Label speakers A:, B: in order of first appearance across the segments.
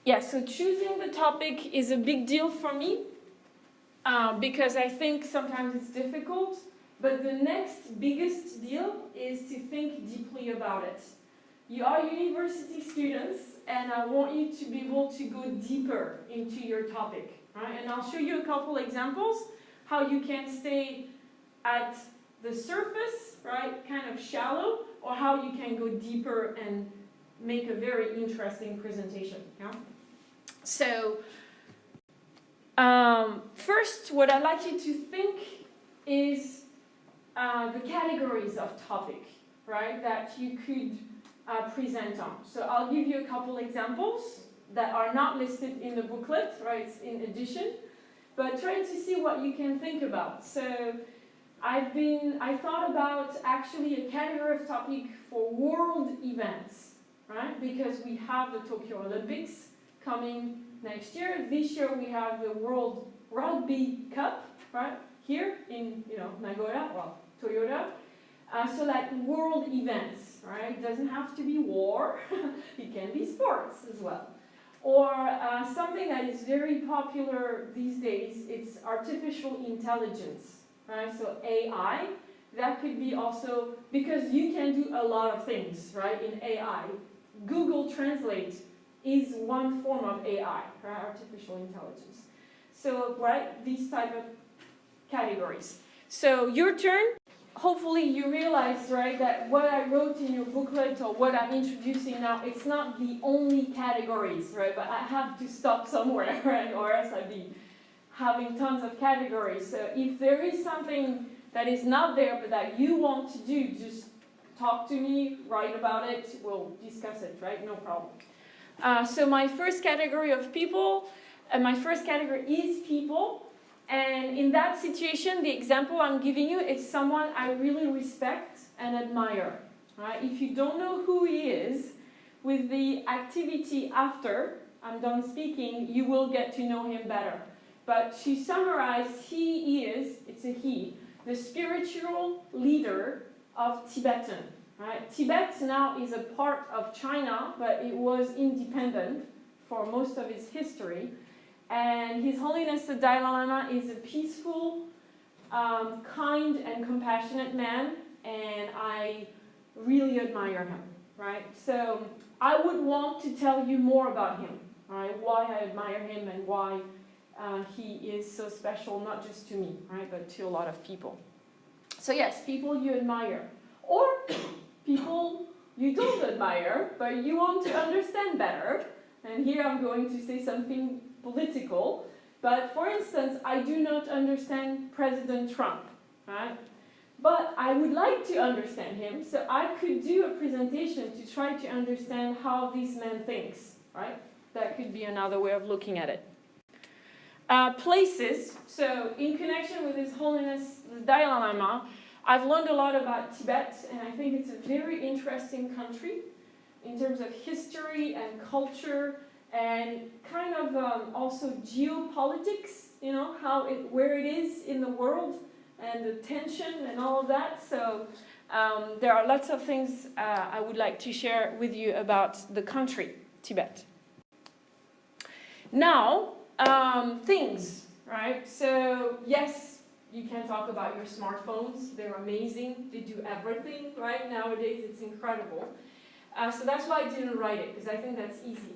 A: Yeah, so choosing the topic is a big deal for me because I think sometimes it's difficult, but the next biggest deal is to think deeply about it. You are university students, and I want you to be able to go deeper into your topic, right? And I'll show you a couple examples how you can stay at the surface, right, kind of shallow, or how you can go deeper and make a very interesting presentation. Yeah? So, first, what I'd like you to think is the categories of topic, right, that you could present on. So I'll give you a couple examples that are not listed in the booklet, right, it's in addition, but try to see what you can think about. So I thought about actually a category of topic for world events, right, because we have the Tokyo Olympics coming next year. This year we have the World Rugby Cup, right, here in, Nagoya, well, Toyota. So like world events, right? It doesn't have to be war. It can be sports as well. Or something that is very popular these days, it's artificial intelligence, right? So AI, that could be also, because you can do a lot of things, right, in AI. Google Translate is one form of AI, right? Artificial intelligence. So, right, these type of categories. So your turn. Hopefully you realize, right, that what I wrote in your booklet or what I'm introducing now, it's not the only categories, right, but I have to stop somewhere, right, or else I'd be having tons of categories. So if there is something that is not there but that you want to do, just talk to me, write about it, we'll discuss it, right, no problem. So my first category is people. And in that situation, the example I'm giving you is someone I really respect and admire. Right? If you don't know who he is, with the activity after I'm done speaking, you will get to know him better. But to summarize, he is, it's a he, the spiritual leader of Tibetan. Right? Tibet now is a part of China, but it was independent for most of its history. And His Holiness the Dalai Lama is a peaceful, kind and compassionate man, and I really admire him, right? So I would want to tell you more about him, right? Why I admire him and why he is so special, not just to me, right, but to a lot of people. So yes, people you admire, or people you don't admire, but you want to understand better. And here I'm going to say something political, but for instance, I do not understand President Trump, right? But I would like to understand him, so I could do a presentation to try to understand how this man thinks, right? That could be another way of looking at it. Places, so in connection with His Holiness the Dalai Lama, I've learned a lot about Tibet, and I think it's a very interesting country in terms of history and culture, and kind of also geopolitics, where it is in the world, and the tension and all of that. So there are lots of things I would like to share with you about the country, Tibet. Now, things, right? So yes, you can talk about your smartphones. They're amazing. They do everything, right? Nowadays, it's incredible. So that's why I didn't write it, because I think that's easy.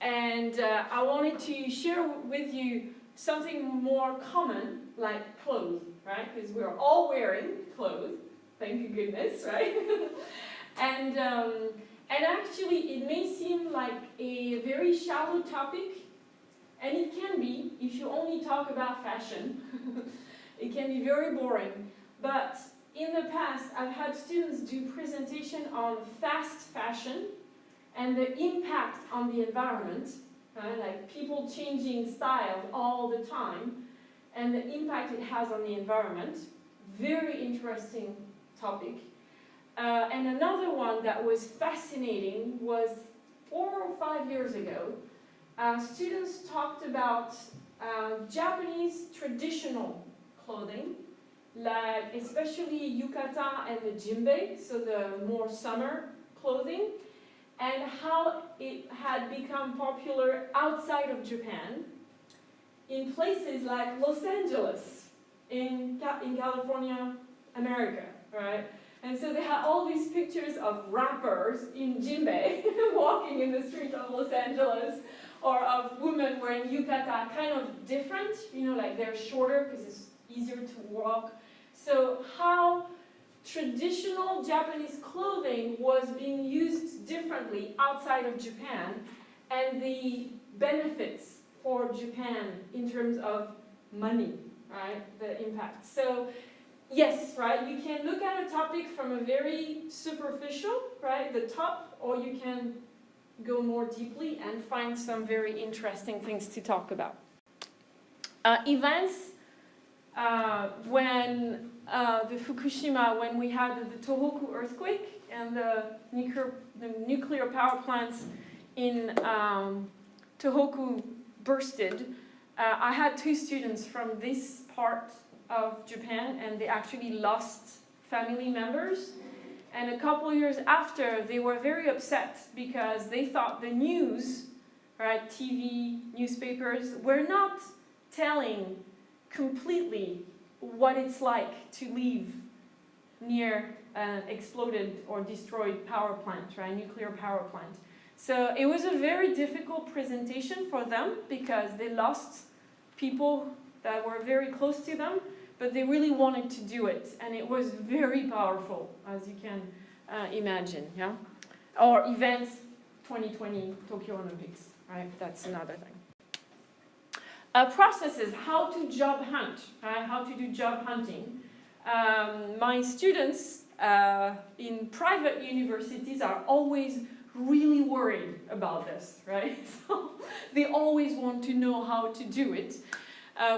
A: And I wanted to share with you something more common, like clothes, right? Because we're all wearing clothes, thank you goodness, right? and actually, it may seem like a very shallow topic, and it can be if you only talk about fashion. It can be very boring, but in the past, I've had students do presentation on fast fashion and the impact on the environment, like people changing styles all the time, and the impact it has on the environment. Very interesting topic. And another one that was fascinating was 4 or 5 years ago. Students talked about Japanese traditional clothing, like especially yukata and the jinbei, so the more summer clothing. and how it had become popular outside of Japan in places like Los Angeles, in California, America, right? And so they had all these pictures of rappers in Jinbei walking in the streets of Los Angeles, or of women wearing yukata, kind of different, like they're shorter because it's easier to walk. So how traditional Japanese clothing was being used differently outside of Japan, and the benefits for Japan in terms of money, right? The impact. So yes, right, you can look at a topic from a very superficial, right, the top, or you can go more deeply and find some very interesting things to talk about. Events when the Fukushima, when we had the Tohoku earthquake and the nuclear power plants in Tohoku bursted, I had 2 students from this part of Japan, and they actually lost family members. And a couple years after, they were very upset because they thought the news, right, TV, newspapers, were not telling completely what it's like to live near an exploded or destroyed power plant, right, nuclear power plant. So it was a very difficult presentation for them because they lost people that were very close to them, but they really wanted to do it, and it was very powerful, as you can imagine, yeah? Or events, 2020 Tokyo Olympics, right? That's another thing. Processes, how to job hunt, right? How to do job hunting. My students in private universities are always really worried about this, right? So they always want to know how to do it.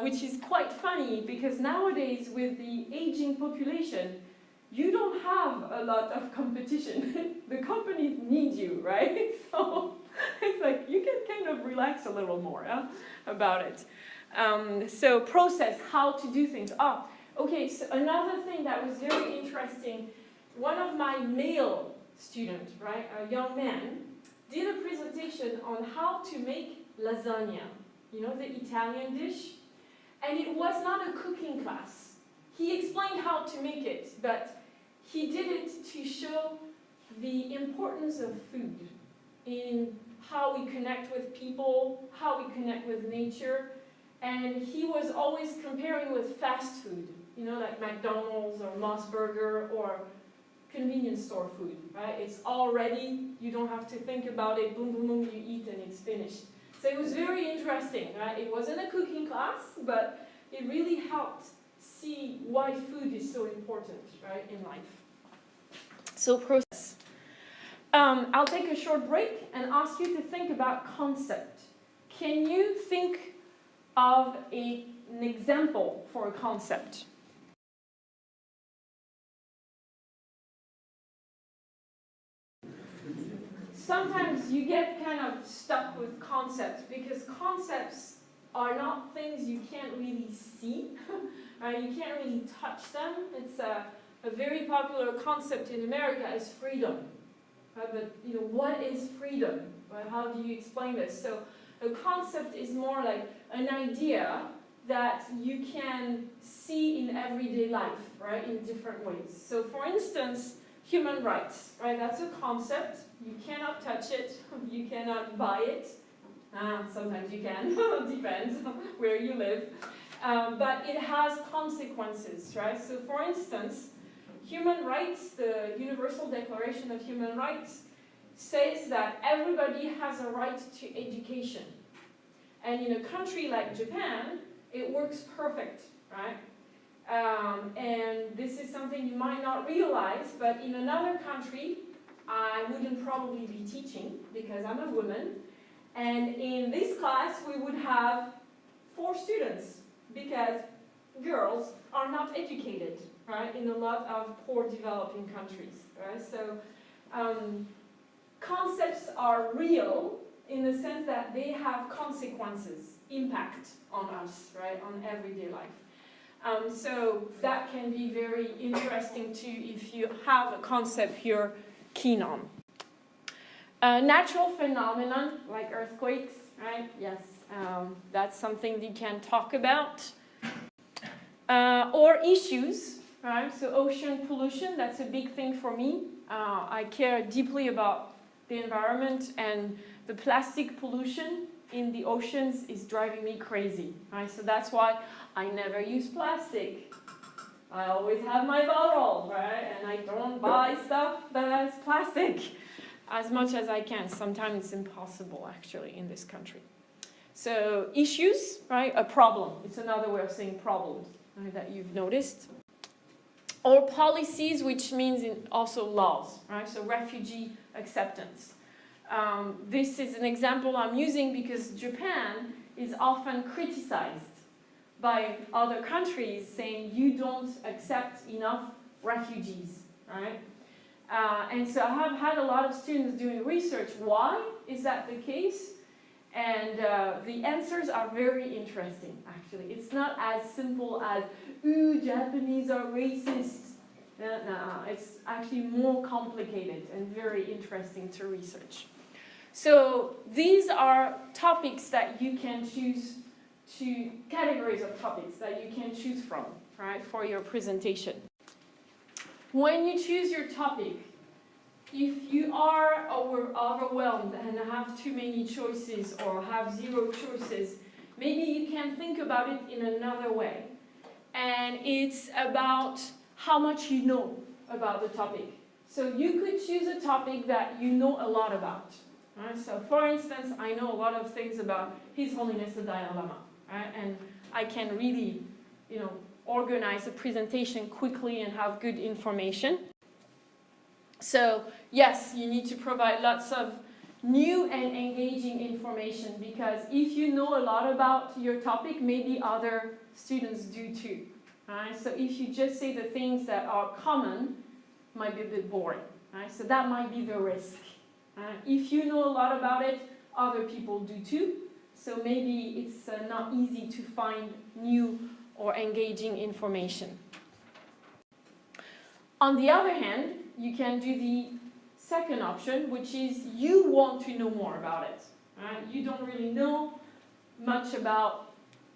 A: Which is quite funny because nowadays with the aging population, you don't have a lot of competition. The companies need you, right? So it's like you can kind of relax a little more about it. So process, how to do things. Okay, so another thing that was very interesting, one of my male students, right, a young man, did a presentation on how to make lasagna, the Italian dish. And it was not a cooking class. He explained how to make it, but he did it to show the importance of food in how we connect with people, how we connect with nature. And he was always comparing with fast food, like McDonald's or Moss Burger or convenience store food, right? It's all ready, you don't have to think about it, boom, boom, boom, you eat and it's finished. So it was very interesting, right? It wasn't a cooking class, but it really helped see why food is so important, right, in life. So process. I'll take a short break and ask you to think about concept. Can you think of an example for a concept? Sometimes you get kind of stuck with concepts because concepts are not things you can't really see, right? You can't really touch them. It's a very popular concept in America is freedom, right? But what is freedom? Right? How do you explain this? So a concept is more like an idea that you can see in everyday life, right? In different ways. So for instance, human rights, right? That's a concept. You cannot touch it, you cannot buy it. Sometimes you can, depends where you live. But it has consequences, right? So for instance, human rights, the Universal Declaration of Human Rights, says that everybody has a right to education. And in a country like Japan, it works perfect, right? And this is something you might not realize, but in another country, I wouldn't probably be teaching because I'm a woman. And in this class, we would have 4 students because girls are not educated, right, in a lot of poor developing countries, right? So concepts are real in the sense that they have consequences, impact on us, right, on everyday life. So that can be very interesting too if you have a concept you're keen on. Natural phenomenon like earthquakes, right? Yes, that's something you can talk about. Or issues, right? So ocean pollution, that's a big thing for me. I care deeply about the environment, and the plastic pollution in the oceans is driving me crazy, right? So that's why I never use plastic. I always have my bottle, right? And I don't buy stuff that has plastic as much as I can. Sometimes it's impossible, actually, in this country. So issues, right? A problem. It's another way of saying problems, right, that you've noticed. Or policies, which means also laws, right? So refugee acceptance. This is an example I'm using because Japan is often criticized by other countries saying you don't accept enough refugees, right? And so I have had a lot of students doing research. Why is that the case? And the answers are very interesting, actually. It's not as simple as, ooh, Japanese are racist. No, it's actually more complicated and very interesting to research. So these are topics that you can choose to, categories of topics that you can choose from, right, for your presentation. When you choose your topic, if you are overwhelmed and have too many choices or have zero choices, maybe you can think about it in another way. And it's about how much you know about the topic. So you could choose a topic that you know a lot about. Right? So for instance, I know a lot of things about His Holiness the Dalai Lama. Right? And I can really, organize a presentation quickly and have good information. So yes, you need to provide lots of new and engaging information, because if you know a lot about your topic, maybe other students do too. Right? So if you just say the things that are common, might be a bit boring. Right? So that might be the risk. If you know a lot about it, other people do too. So maybe it's not easy to find new or engaging information. On the other hand, you can do the second option, which is you want to know more about it. Right? You don't really know much about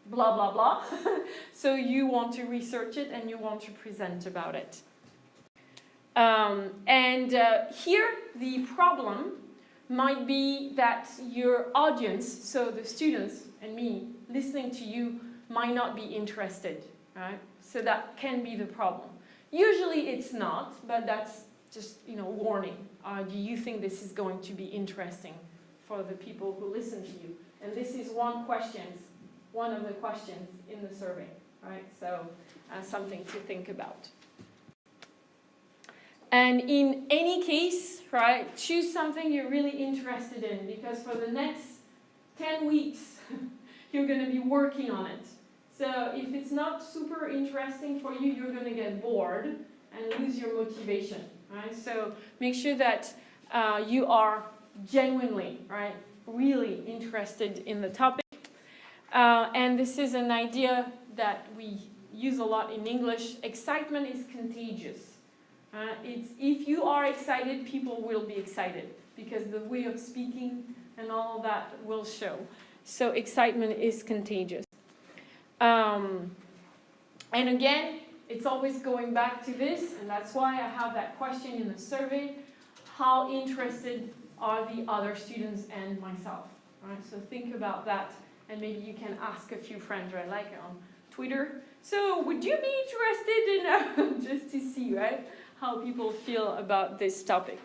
A: blah, blah, blah. So you want to research it and you want to present about it. Here, the problem might be that your audience, so the students and me listening to you, might not be interested. Right? So that can be the problem. Usually it's not, but that's just, warning. Do you think this is going to be interesting for the people who listen to you? And this is one of the questions in the survey, right? So something to think about. And in any case, right, choose something you're really interested in, because for the next 10 weeks, you're going to be working on it. So if it's not super interesting for you, you're going to get bored and lose your motivation, right? So make sure that you are genuinely, right, really interested in the topic. And this is an idea that we use a lot in English. Excitement is contagious. If you are excited, people will be excited, because the way of speaking and all that will show. So excitement is contagious. And again, it's always going back to this, and that's why I have that question in the survey: how interested are the other students and myself? Right? So think about that, and maybe you can ask a few friends, right, like on Twitter. So would you be interested in, just to see, right, how people feel about this topic?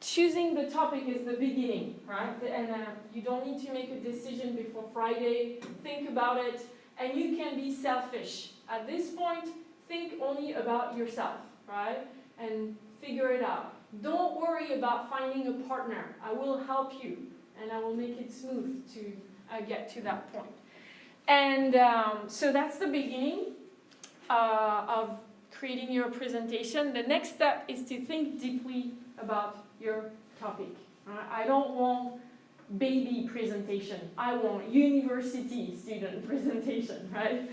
A: Choosing the topic is the beginning, right? And you don't need to make a decision before Friday. Think about it, and you can be selfish. At this point, think only about yourself, right? And figure it out. Don't worry about finding a partner. I will help you, and I will make it smooth to get to that point. And so that's the beginning of creating your presentation. The next step is to think deeply about your topic. I don't want baby presentation. I want university student presentation, right?